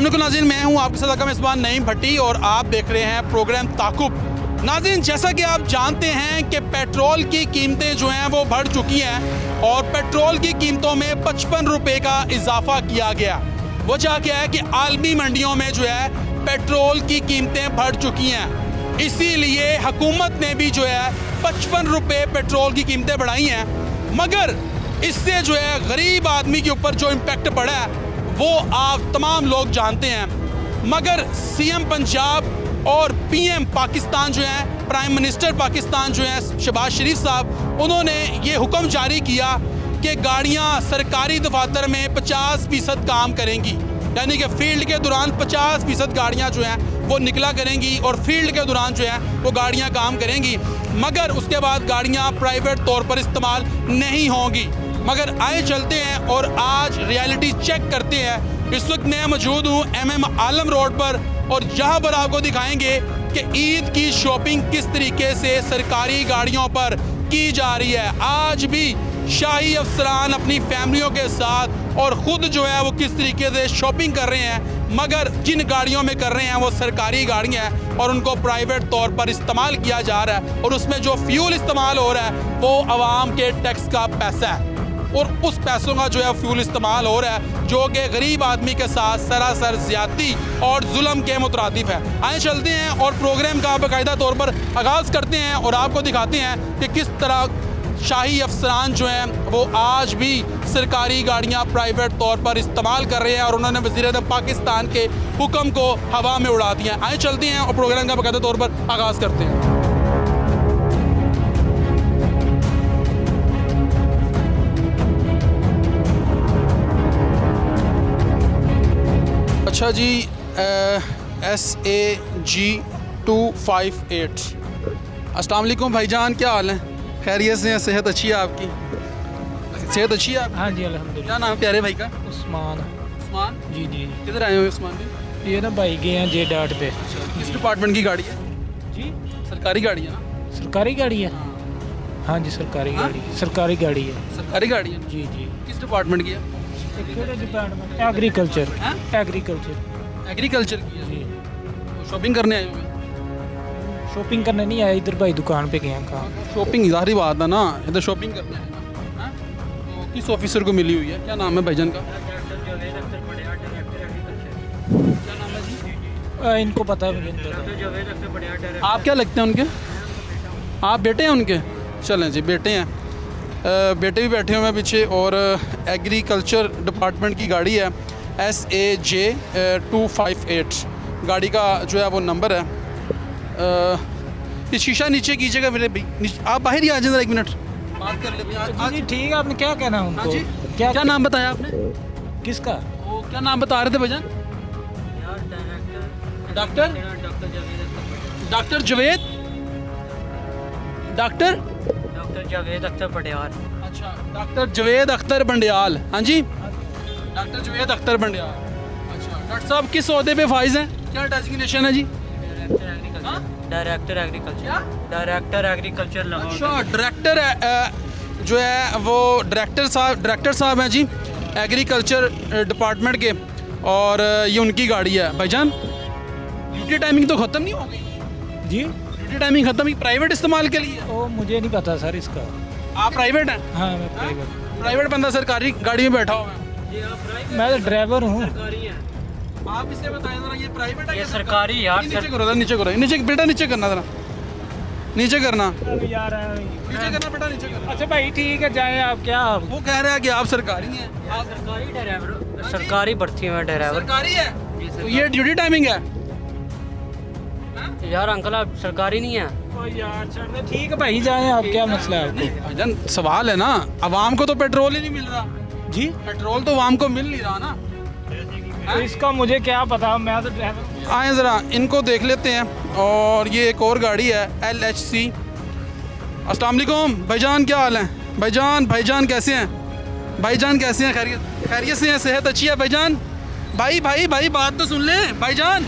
अस्सलाम वालेकुम नाज़रीन, मैं हूं आपके साथ मेज़बान नईम भट्टी और आप देख रहे हैं प्रोग्राम ताक़ुब। नाज़रीन, जैसा कि आप जानते हैं कि पेट्रोल की कीमतें जो हैं वो बढ़ चुकी हैं और पेट्रोल की कीमतों में 55 रुपये का इजाफा किया गया। वजह क्या है कि आलमी मंडियों में जो है पेट्रोल की कीमतें बढ़ चुकी हैं, इसीलिए हुकूमत ने भी जो है 55 रुपये पेट्रोल की कीमतें बढ़ाई हैं। मगर इससे जो है गरीब आदमी के ऊपर जो इम्पेक्ट पड़ा है वो आप तमाम लोग जानते हैं। मगर सीएम पंजाब और पीएम पाकिस्तान जो है, प्राइम मिनिस्टर पाकिस्तान जो है शहबाज शरीफ साहब, उन्होंने ये हुक्म जारी किया कि गाड़ियां सरकारी दफातर में 50% काम करेंगी, यानी कि फील्ड के दौरान 50% गाड़ियां जो हैं वो निकला करेंगी और फील्ड के दौरान जो है वो गाड़ियां काम करेंगी। मगर उसके बाद गाड़ियां प्राइवेट तौर पर इस्तेमाल नहीं होंगी। मगर आए चलते हैं और आज रियलिटी चेक करते हैं। इस वक्त मैं मौजूद हूँ MM आलम रोड पर और यहाँ पर आपको दिखाएंगे कि ईद की शॉपिंग किस तरीके से सरकारी गाड़ियों पर की जा रही है। आज भी शाही अफसरान अपनी फैमिलियों के साथ और ख़ुद जो है वो किस तरीके से शॉपिंग कर रहे हैं, मगर जिन गाड़ियों में कर रहे हैं वो सरकारी गाड़ियाँ हैं और उनको प्राइवेट तौर पर इस्तेमाल किया जा रहा है और उसमें जो फ्यूल इस्तेमाल हो रहा है वो आवाम के टैक्स का पैसा है और उस पैसों का जो है फ्यूल इस्तेमाल हो रहा है जो कि गरीब आदमी के साथ सरासर ज़्यादती और जुल्म के मुतरादिफ है। आए चलते हैं और प्रोग्राम का बाकायदा तौर पर आगाज़ करते हैं और आपको दिखाते हैं कि किस तरह शाही अफसरान जो हैं वो आज भी सरकारी गाड़ियाँ प्राइवेट तौर पर इस्तेमाल कर रहे हैं और उन्होंने वज़ीर-ए-आज़म पाकिस्तान के हुक्म को हवा में उड़ा दिया। आए चलते हैं और प्रोग्राम का बाकायदा तौर पर आगाज़ करते हैं। अच्छा जी, SAG 258। अस्सलाम वालेकुम भाईजान, क्या हाल है? खैरियत से हैं? सेहत अच्छी है आपकी? सेहत अच्छी है आपकी? हाँ जी अल्हम्दुलिल्लाह। क्या नाम है प्यारे भाई का? उस्मान। उस्मान जी जी। किधर आए हो उस्मान जी? ये ना भाई गए हैं J.DAT पे। किस डिपार्टमेंट की गाड़ी है जी? सरकारी गाड़ी है ना? सरकारी गाड़ी है। हाँ जी सरकारी हाँ? गाड़ी, सरकारी गाड़ी है। सरकारी गाड़ी है। जी जी। किस डिपार्टमेंट की है? Department agriculture. हाँ? एग्रीकल्चर। एग्रीकल्चर की है। जी। शॉपिंग करने आए हो? शॉपिंग करने नहीं आया, इधर भाई दुकान पे गए हैं। कहाँ? शॉपिंग ज़ाहिर बात है ना, इधर शॉपिंग करने आए हैं। हाँ? तो किस ऑफिसर को मिली हुई है? क्या नाम है भाईजान का? क्या नाम है जी? इनको पता है, मुझे नहीं पता। आप क्या लगते हैं उनके? आप बेटे हैं उनके? चलें जी, बेटे हैं। बेटे भी बैठे हुए हैं पीछे और एग्रीकल्चर डिपार्टमेंट की गाड़ी है SAJ 258 गाड़ी का जो है वो नंबर है। ये शीशा नीचे कीजिएगा मेरे भाई, आप बाहर ही आ जाए, 1 मिनट बात कर लेते हैं। जी ठीक है, आपने क्या कहना है उनको? जी, क्या नाम बताया आपने? किसका? वो क्या नाम बता रहे थे भाईजान? Doctor Javed, doctor Javed Akhtar Bandial. अच्छा, डॉक्टर जावेद अख्तर बंडियाल। हाँ जी, डॉक्टर जावेद अख्तर बंडियाल। अच्छा डॉक्टर साहब, किस ओहदे पे फाइज हैं? क्या डेजिग्नेशन है जी? Director agriculture. Director agriculture Lahore. अच्छा, डायरेक्टर जो है वो डायरेक्टर साहब हैं जी एग्रीकल्चर डिपार्टमेंट के और ये उनकी गाड़ी है। भाईजान, ड्यूटी टाइमिंग तो ख़त्म नहीं हो गई? जी ड्यूटी टाइमिंग ख़त्म ही, प्राइवेट इस्तेमाल के लिए? ओ मुझे नहीं पता सर इसका। आप प्राइवेट हैं? हाँ मैं प्राइवेट। प्राइवेट बंदा सरकारी गाड़ी में बैठा हुआ है। मैं तो ड्राइवर हूँ। आप इससे बताएं जरा, ये प्राइवेट है? ये सरकारी यार। नीचे करो जरा, नीचे करो, नीचे बेटा, नीचे करना जरा, नीचे करना, यार नीचे करना बेटा, नीचे करना। अच्छा भाई ठीक है, जाए आप। क्या वो कह रहा है कि आप सरकारी हैं। आप सरकारी ड्राइवर, सरकारी भर्ती में ड्राइवर। सरकारी है तो ये ड्यूटी टाइमिंग है? यार अंकल आप सरकारी नहीं है। ओ यार छोड़ दे, ठीक है भाई जाए आप। क्या मसला है आपको? भाईजान सवाल है ना, अवाम को तो पेट्रोल ही नहीं मिल रहा। जी पेट्रोल तो अवाम को मिल नहीं रहा ना। तो इसका मुझे क्या पता, मैं तो ड्राइवर। आए ज़रा इनको देख लेते हैं। और ये एक और गाड़ी है LHC। अस्सलाम वालेकुम भाईजान, क्या हाल है? भाईजान कैसे हैं? भाईजान कैसे हैं? खैरियत से हैं? सेहत अच्छी है भाईजान? भाई बात तो सुन लें भाईजान,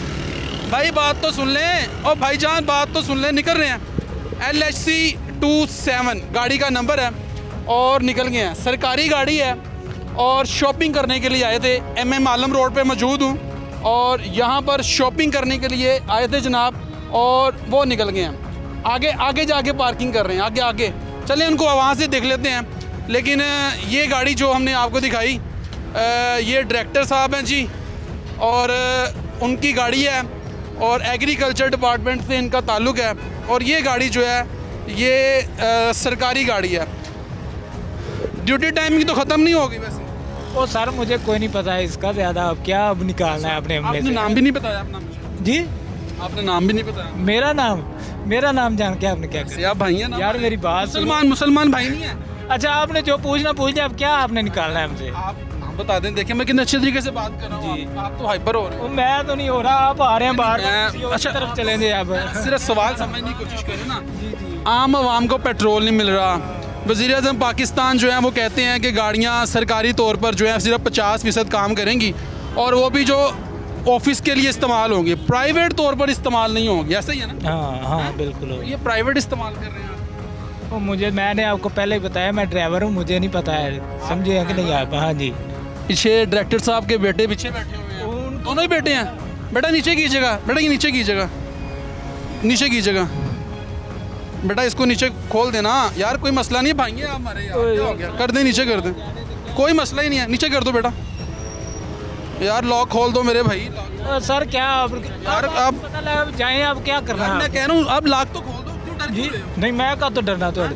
भाई बात तो सुन लें। और भाईजान बात तो सुन लें, निकल रहे हैं। LHC 27 गाड़ी का नंबर है और निकल गए हैं। सरकारी गाड़ी है और शॉपिंग करने के लिए आए थे। MM आलम रोड पे मौजूद हूँ और यहाँ पर शॉपिंग करने के लिए आए थे जनाब, और वो निकल गए हैं। आगे आगे जाके पार्किंग कर रहे हैं, आगे आगे चलें उनको वहाँ से देख लेते हैं। लेकिन ये गाड़ी जो हमने आपको दिखाई, ये डायरेक्टर साहब हैं जी, और उनकी गाड़ी है और एग्रीकल्चर डिपार्टमेंट से इनका ताल्लुक़ है। और ये गाड़ी जो है ये सरकारी गाड़ी है। ड्यूटी टाइमिंग तो ख़त्म नहीं होगी वैसे? ओ सर मुझे कोई नहीं पता है इसका ज़्यादा, अब क्या अब निकालना है अपने हमले आपने से। नाम भी नहीं बताया अपना मुझे? जी आपने नाम भी नहीं बताया? मेरा नाम जान के आपने क्या किया? आप भाई हैं ना? यार मेरी बात सुनो। मुसलमान भाई नहीं है? अच्छा आपने जो पूछना पूछ लिया, अब क्या आपने निकालना है हमसे? आप नाम बता दें। देखिए मैं कितने अच्छे तरीके से बात कर रहा हूँ। जी। आप तो हाइपर हो रहे वो मैं तो नहीं हो रहा, आप आ रहे हैं बाहर, किसी और अच्छा। तरफ चलेंगे आप। हो। सिर्फ सवाल समझने की कोशिश करें ना। जी जी आम आवाम को पेट्रोल नहीं मिल रहा। वज़ीर-ए-आज़म पाकिस्तान जो है वो कहते हैं कि गाड़ियाँ सरकारी तौर पर जो है सिर्फ 50% काम करेंगी, और वो भी जो ऑफिस के लिए इस्तेमाल होंगी, प्राइवेट तौर पर इस्तेमाल नहीं होंगी। ऐसा ही है ना? हाँ बिल्कुल हो। ये प्राइवेट इस्तेमाल कर रहे हैं। वो मैंने आपको पहले ही बताया, मैं ड्राइवर हूँ, मुझे नहीं पता है, समझे हैं कि नहीं आप? हाँ जी। पीछे डायरेक्टर साहब के बेटे पीछे बैठे हुए हैं, दोनों ही बेटे हैं। बेटा नीचे कीजिएगा, बेटा ये नीचे कीजिएगा, नीचे कीजिएगा बेटा, इसको नीचे खोल देना यार, कोई मसला नहीं है भाई आप हमारे यार, क्या हो गया? कर दें, नीचे कर दें, कोई मसला ही नहीं है, नीचे कर दो बेटा यार, लॉक खोल दो मेरे भाई। सर क्या यार आप पता लगा जाए, आप क्या करना मैं है? कह रहा हूँ अब लॉक तो खोल दो, क्यों डर जी क्यों रहे हो? नहीं, मैं का तो डरना तो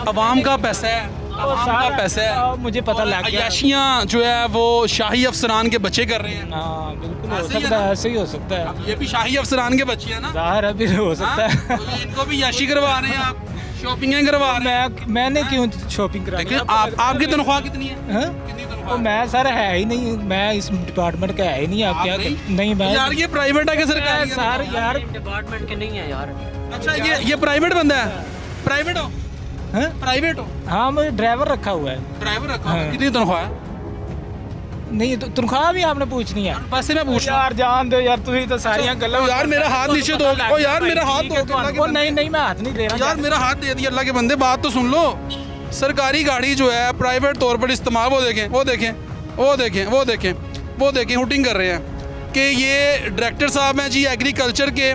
अवाम का पैसा है, अवाम का पैसा है। मुझे पता लग गया। अय्याशियाँ जो है वो शाही अफसरान के बच्चे कर रहे हैं। हाँ बिल्कुल हो ऐसे ही है सकता ना? है, ऐसे ही हो सकता है। अब ये भी शाही अफसरान के बच्चे हैं ना? जाहिर है, भी हो सकता है। हाँ? तो ये इनको भी याशी करवा रहे हैं आप, शॉपिंग करवा रहे हैं। मैंने क्यों शॉपिंग करा? लेकिन आपकी तनख्वाह कितनी है? हाँ? कितनी तो तनख्वाह? मैं सर है ही नहीं, मैं इस डिपार्टमेंट का है ही नहीं। आप क्या नहीं मैं यार ये प्राइवेट है कि सरकारी है? सर यार डिपार्टमेंट के नहीं है यार। अच्छा ये प्राइवेट बंदा है? प्राइवेट हो? हाँ? प्राइवेट हो? हाँ मुझे ड्राइवर रखा हुआ है। ड्राइवर रखा हाँ। है? कितनी तनख्वाह है? नहीं तो तनख्वाह भी आपने पूछनी है? पैसे मैं पूछ रहा हूँ। यार जान दो यार, तुम तो सारियां गल्लां। ओ यार मेरा हाथ नीचे दो, ओ यार मेरा हाथ दो, अल्लाह के ओ बंदे। नहीं नहीं, मैं हाथ नहीं दे रहा यार मेरा हाथ दे दिया, अल्लाह के बंदे बात तो सुन लो। सरकारी गाड़ी जो है प्राइवेट तौर पर इस्तेमाल, वो देखें वो देखें वो देखें वो देखें वो देखें, हुटिंग कर रहे हैं कि ये डायरेक्टर साहब हैं जी एग्रीकल्चर के,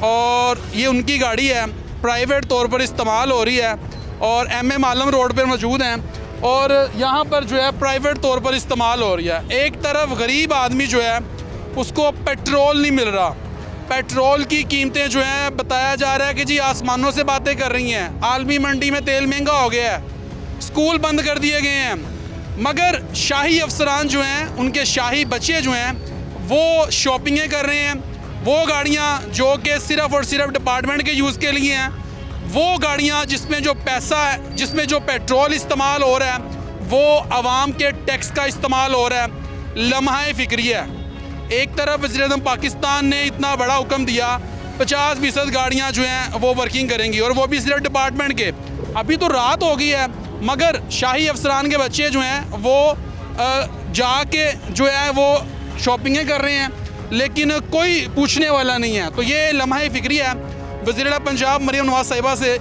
और ये उनकी गाड़ी है, प्राइवेट तौर पर इस्तेमाल हो रही है, और MM आलम रोड पर मौजूद हैं, और यहाँ पर जो है प्राइवेट तौर पर इस्तेमाल हो रही है। एक तरफ गरीब आदमी जो है उसको पेट्रोल नहीं मिल रहा, पेट्रोल की कीमतें जो हैं बताया जा रहा है कि जी आसमानों से बातें कर रही हैं, आलमी मंडी में तेल महंगा हो गया है, स्कूल बंद कर दिए गए हैं, मगर शाही अफसरान जो हैं, उनके शाही बच्चे जो हैं वो शॉपिंगें कर रहे हैं। वो गाड़ियाँ जो कि सिर्फ़ और सिर्फ डिपार्टमेंट के यूज़ के लिए हैं, वो गाड़ियाँ जिसमें जो पैसा है, जिसमें जो पेट्रोल इस्तेमाल हो रहा है, वो आवाम के टैक्स का इस्तेमाल हो रहा है। लम्हा फिक्री है। एक तरफ वज़ीर-ए-आज़म पाकिस्तान ने इतना बड़ा हुक्म दिया, 50% गाड़ियाँ जो हैं वो वर्किंग करेंगी, और वो भी सिर्फ डिपार्टमेंट के। अभी तो रात हो गई है, मगर शाही अफसरान के बच्चे जो हैं वो जाके जो है वो शॉपिंगें कर रहे हैं, लेकिन कोई पूछने वाला नहीं है। तो ये लम्हा फिक्री है वज़ीर पंजाब मरियम नवाज़ साहिबा से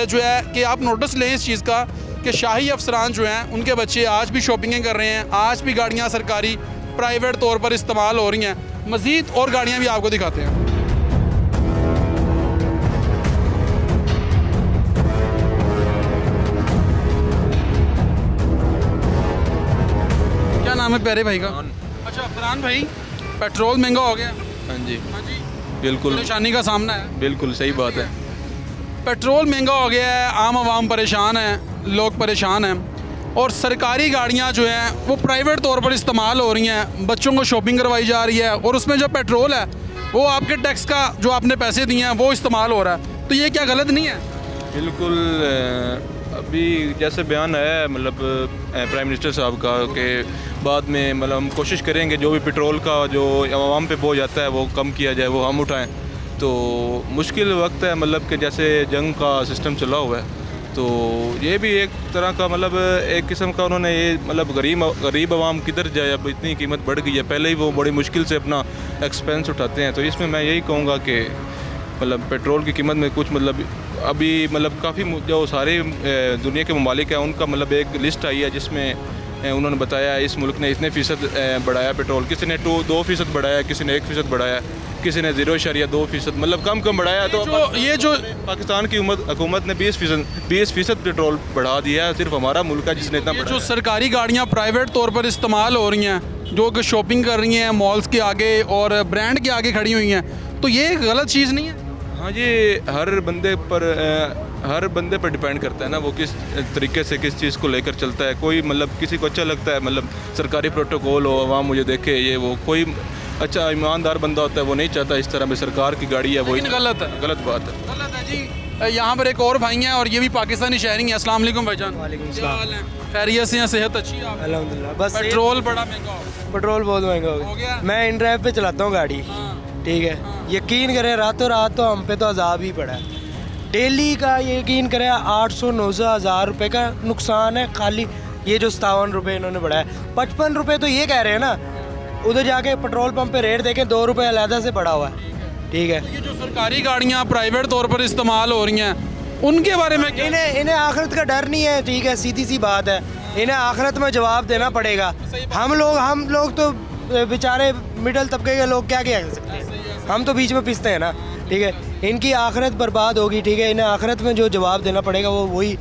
जो है कि आप नोटिस लें इस चीज़ का कि शाही अफसरान जो हैं उनके बच्चे आज भी शॉपिंगें कर रहे हैं, आज भी गाड़ियाँ सरकारी प्राइवेट तौर पर इस्तेमाल हो रही हैं। मज़ीद और गाड़ियाँ भी आपको दिखाते हैं। क्या नाम है प्यारे भाई का? अच्छा फरहान भाई, पेट्रोल महंगा हो गया। हाँ जी हाँ जी, बिल्कुल परेशानी का सामना है। बिल्कुल सही बात है। पेट्रोल महंगा हो गया है, आम आवाम परेशान है, लोग परेशान हैं, और सरकारी गाड़ियाँ जो हैं वो प्राइवेट तौर पर इस्तेमाल हो रही हैं, बच्चों को शॉपिंग करवाई जा रही है, और उसमें जो पेट्रोल है वो आपके टैक्स का जो आपने पैसे दिए हैं वो इस्तेमाल हो रहा है। तो ये क्या गलत नहीं है? बिल्कुल अभी जैसे बयान आया है मतलब प्राइम मिनिस्टर साहब का कि बाद में मतलब हम कोशिश करेंगे जो भी पेट्रोल का जो आवाम पे बोझ आता है वो कम किया जाए, वो हम उठाएं। तो मुश्किल वक्त है, मतलब कि जैसे जंग का सिस्टम चला हुआ है, तो ये भी एक तरह का मतलब एक किस्म का उन्होंने ये मतलब गरीब आवाम किधर जाए, अब इतनी कीमत बढ़ गई है, पहले ही वो बड़ी मुश्किल से अपना एक्सपेंस उठाते हैं। तो इसमें मैं यही कहूँगा कि मतलब पेट्रोल की कीमत में कुछ मतलब अभी मतलब काफ़ी जो सारे दुनिया के ममालिक हैं उनका मतलब एक लिस्ट आई है जिसमें उन्होंने बताया इस मुल्क ने इतने फ़ीसद बढ़ाया पेट्रोल, किसी ने 2% बढ़ाया, किसी ने 1% बढ़ाया, किसी ने 0.2%, मतलब कम बढ़ाया। तो ये जो पाकिस्तान की हुकूमत ने 20% पेट्रोल बढ़ा दिया है, सिर्फ हमारा मुल्क है जिसने इतना जो बढ़ाया। सरकारी गाड़ियाँ प्राइवेट तौर पर इस्तेमाल हो रही हैं, जो कि शॉपिंग कर रही हैं मॉल्स के आगे और ब्रांड के आगे खड़ी हुई हैं, तो ये गलत चीज़ नहीं है? हाँ, ये हर बंदे पर डिपेंड करता है ना, वो किस तरीके से किस चीज़ को लेकर चलता है। कोई मतलब किसी को अच्छा लगता है, मतलब सरकारी प्रोटोकॉल हो, आवाम मुझे देखे, ये वो, कोई अच्छा ईमानदार बंदा होता है वो नहीं चाहता इस तरह में सरकार की गाड़ी है वो। लेकिन गलत है, गलत बात है। गलत है जी। यहाँ पर एक और भाई हैं और ये भी पाकिस्तानी शहरी हैं। अस्सलाम वालेकुम भाईजान। वालेकुम क्या हाल है? खैरियत से हैं? सेहत अच्छी है? अल्हम्दुलिल्लाह। बस पेट्रोल बड़ा महंगा हो पेट्रोल बहुत महंगा हो गया। मैं इन ड्राइव पे चलाता हूँ गाड़ी, हाँ। ठीक है। यकीन करें रातों रात तो हम पे तो अजाब ही पड़ा है डेली का। यकीन करें 800 900 हज़ार रुपये का नुकसान है खाली ये जो 57 रुपये इन्होंने बढ़ाया। 55 रुपये तो ये कह रहे हैं ना, उधर जाके पेट्रोल पंप पे रेट देखें 2 रुपये अलहदा से बढ़ा हुआ है, ठीक है। ये जो सरकारी गाड़ियाँ प्राइवेट तौर पर इस्तेमाल हो रही हैं उनके बारे में क्या? इन्हें आखिरत का डर नहीं है, ठीक है, सीधी सी बात है। इन्हें आखिरत में जवाब देना पड़ेगा। हम लोग तो बेचारे मिडिल तबके के लोग क्या कह सकते हैं, हम तो बीच में पिसते हैं ना, ठीक है। इनकी आखिरत बर्बाद होगी, ठीक है। इन्हें आखिरत में जो जवाब देना पड़ेगा वो वही।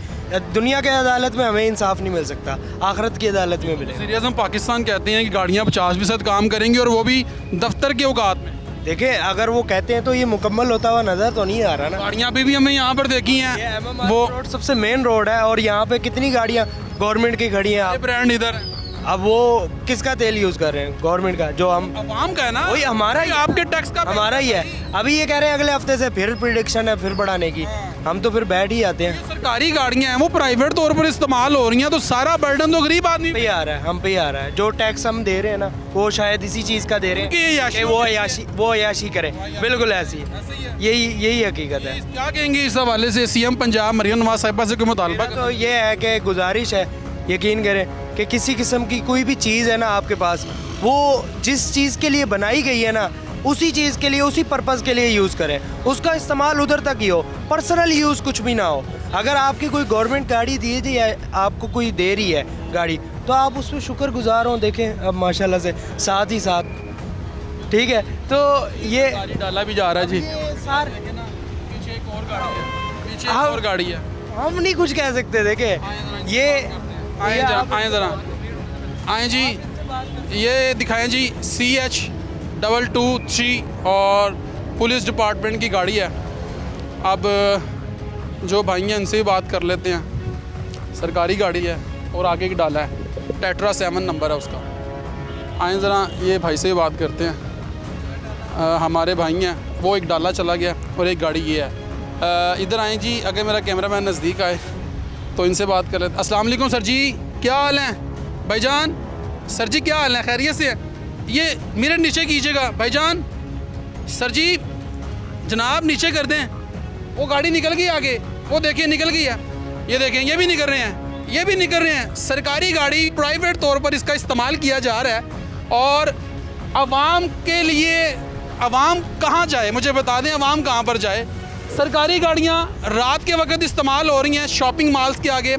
दुनिया के अदालत में हमें इंसाफ नहीं मिल सकता, आखिरत की अदालत में मिलेगा। सीरियस हम पाकिस्तान कहते हैं कि गाड़ियाँ 50% काम करेंगी और वो भी दफ्तर के औकात में। देखिए अगर वो कहते हैं तो ये मुकम्मल होता हुआ नज़र तो नहीं आ रहा ना। गाड़ियाँ भी हमें यहाँ पर देखी हैं, वो रोड सबसे मेन रोड है और यहाँ पे कितनी गाड़ियाँ गवर्नमेंट की खड़ी हैं। ब्रांड इधर है। अब वो किसका तेल यूज़ कर रहे हैं? गवर्नमेंट का, जो हम अवाम का है ना, वही हमारा ही, आपके टैक्स का हमारा ही है। अभी ये कह रहे हैं अगले हफ्ते से फिर प्रिडिक्शन है फिर बढ़ाने की, हम तो फिर बैठ ही आते हैं। सरकारी गाड़ियाँ हैं वो प्राइवेट तौर पर इस्तेमाल हो रही हैं, तो सारा बर्डन तो गरीब आदमी पे ही आ रहा है, हम पे ही आ रहा है। जो टैक्स हम दे रहे हैं ना वो शायद इसी चीज़ का दे रहे हैं कि वो अयाशी करे। बिल्कुल ऐसी है, यही हकीकत है। क्या कहेंगे इस हवाले से? सीएम पंजाब मरियम नवाज साहिबा से कोई मुतालबा? तो ये है कि गुजारिश है, यकीन करें कि किसी किस्म की कोई भी चीज़ है ना आपके पास, वो जिस चीज़ के लिए बनाई गई है ना उसी चीज़ के लिए, उसी पर्पज़ के लिए यूज़ करें। उसका इस्तेमाल उधर तक ही हो, पर्सनल यूज़ कुछ भी ना हो। अगर आपकी कोई गवर्नमेंट गाड़ी दी थी या आपको कोई दे रही है गाड़ी, तो आप उस पर शुक्रगुजार हो। देखें अब माशाल्लाह से साथ ही साथ, ठीक है। तो ये डाला भी जा रहा है जी। पीछे एक और गाड़ी है, हम नहीं कुछ कह सकते। देखे ये आए ज़रा आए जी, ये दिखाएं जी CH223 और पुलिस डिपार्टमेंट की गाड़ी है। अब जो भाई हैं इनसे ही बात कर लेते हैं। सरकारी गाड़ी है और आगे की डाला है, टेट्रा 7 नंबर है उसका। आए ज़रा ये भाई से ही बात करते हैं। हमारे भाई हैं, वो एक डाला चला गया और एक गाड़ी ये है। इधर आए जी, अगर मेरा कैमरामैन नज़दीक आए तो इनसे बात कर लेते। अस्सलाम वालेकुम सर जी, क्या हाल है भाईजान? सर जी क्या हाल है, खैरियत से? ये मिरर नीचे कीजिएगा भाईजान। सर जी जनाब नीचे कर दें, वो गाड़ी निकल गई आगे, वो देखिए निकल गई है। ये देखें ये भी नहीं कर रहे हैं, ये भी नहीं कर रहे हैं। सरकारी गाड़ी प्राइवेट तौर पर इसका इस्तेमाल किया जा रहा है और आवाम के लिए, आवाम कहाँ जाए मुझे बता दें, आवाम कहाँ पर जाए? सरकारी गाड़ियाँ रात के वक्त इस्तेमाल हो रही हैं शॉपिंग मॉल्स के आगे,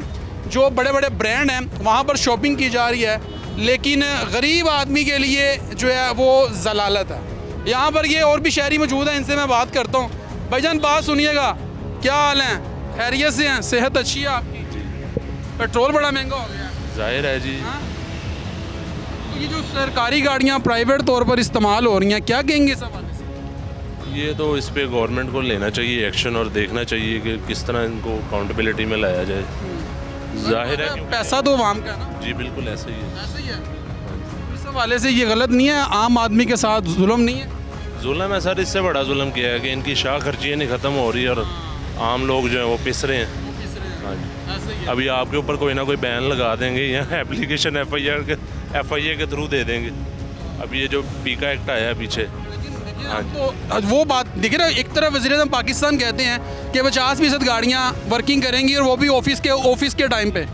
जो बड़े बड़े ब्रांड हैं वहाँ पर शॉपिंग की जा रही है, लेकिन गरीब आदमी के लिए जो है वो जलालत है। यहाँ पर ये और भी शहरी मौजूद हैं, इनसे मैं बात करता हूँ। भाईजान बात सुनिएगा, क्या हाल है, खैरियत से हैं? सेहत अच्छी है आपकी? पेट्रोल बड़ा महंगा हो गया है, जाहिर है जी। तो ये जो सरकारी गाड़ियाँ प्राइवेट तौर पर इस्तेमाल हो रही हैं, क्या कहेंगे इस हवाले से? ये तो इस पे गवर्नमेंट को लेना चाहिए एक्शन और देखना चाहिए कि किस तरह इनको अकाउंटेबिलिटी में लाया जाए। जाहिर है क्योंकि पैसा तो आवाम का है ना। जी बिल्कुल ऐसे ही है। ऐसे ही है। इस हवाले से ये गलत नहीं है, आम आदमी के साथ जुल्म नहीं है? जुल्म है सर, इससे बड़ा जुल्म किया है कि इनकी शाह खर्चियाँ नहीं ख़त्म हो रही और आम लोग जो हैं वो पिस रहे हैं। हाँ जी, अभी आपके ऊपर कोई ना कोई बैन लगा देंगे या एप्लीकेशन FIA के थ्रू दे देंगे। अब ये जो पीका एक्ट आया है पीछे, तो वो बात देखिए ना, एक तरफ वज़ीर-ए-आज़म पाकिस्तान कहते हैं कि 50% गाड़ियाँ वर्किंग करेंगी और वो भी ऑफिस के टाइम पे।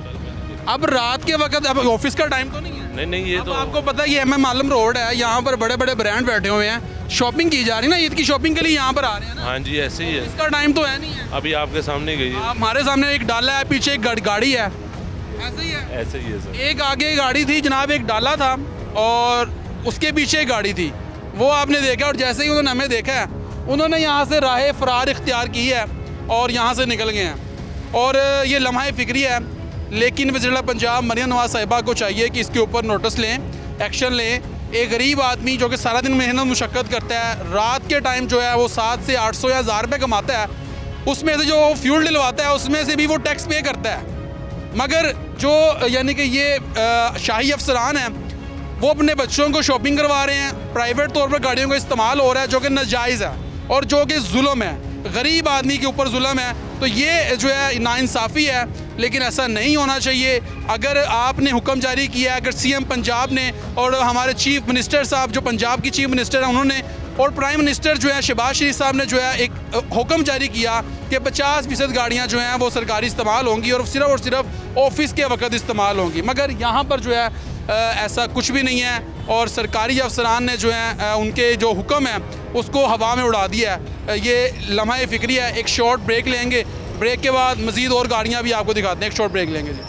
अब रात के वक्त, अब ऑफिस का टाइम तो नहीं है। नहीं ये तो आपको पता है ये MM आलम रोड है, यहाँ पर बड़े बड़े ब्रांड बैठे हुए हैं, शॉपिंग की जा रही है ना, ईद की शॉपिंग के लिए यहाँ पर आ रहे हैं ना। हाँ जी ऐसे ही है। इसका टाइम तो है नहीं है। अभी आपके सामने गई है। हमारे सामने एक डाला है, पीछे एक गाड़ी है, ऐसे ही है। ऐसे ही है सर। एक आगे गाड़ी थी जनाब, एक डाला था और उसके पीछे गाड़ी थी, वो आपने देखा और जैसे ही उन्होंने हमें देखा है उन्होंने यहाँ से राह फरार इख्तियार की है और यहाँ से निकल गए हैं। और ये लम्हा फिक्री है, लेकिन वज़ीर पंजाब मरियम नवाज़ साहिबा को चाहिए कि इसके ऊपर नोटिस लें, एक्शन लें। एक गरीब आदमी जो कि सारा दिन मेहनत मुशक्क़त करता है, रात के टाइम जो है वो 700 से 800 या 1000 रुपये कमाता है, उसमें से जो फ्यूल डलवाता है उसमें से भी वो टैक्स पे करता है। मगर जो यानी कि ये शाही अफसरान हैं वो अपने बच्चों को शॉपिंग करवा रहे हैं, प्राइवेट तौर पर गाड़ियों का इस्तेमाल हो रहा है जो कि नाजायज़ है और जो कि जुल्म है, गरीब आदमी के ऊपर जुल्म है। तो ये जो है नाइंसाफ़ी है, लेकिन ऐसा नहीं होना चाहिए। अगर आपने हुक्म जारी किया है, अगर सीएम पंजाब ने और हमारे चीफ मिनिस्टर साहब जो पंजाब की चीफ मिनिस्टर हैं उन्होंने और प्राइम मिनिस्टर जो है शहबाज शरीफ साहब ने जो है एक हुक्म जारी किया कि 50% गाड़ियाँ जो हैं वो सरकारी इस्तेमाल होंगी और सिर्फ ऑफिस के वक्त इस्तेमाल होंगी, मगर यहाँ पर जो है ऐसा कुछ भी नहीं है और सरकारी अफसरान ने जो है उनके जो हुक्म है उसको हवा में उड़ा दिया है। ये लम्हा फिक्री है। एक शॉर्ट ब्रेक लेंगे, ब्रेक के बाद मज़ीद और गाड़ियाँ भी आपको दिखाते हैं। एक शॉर्ट ब्रेक लेंगे जी।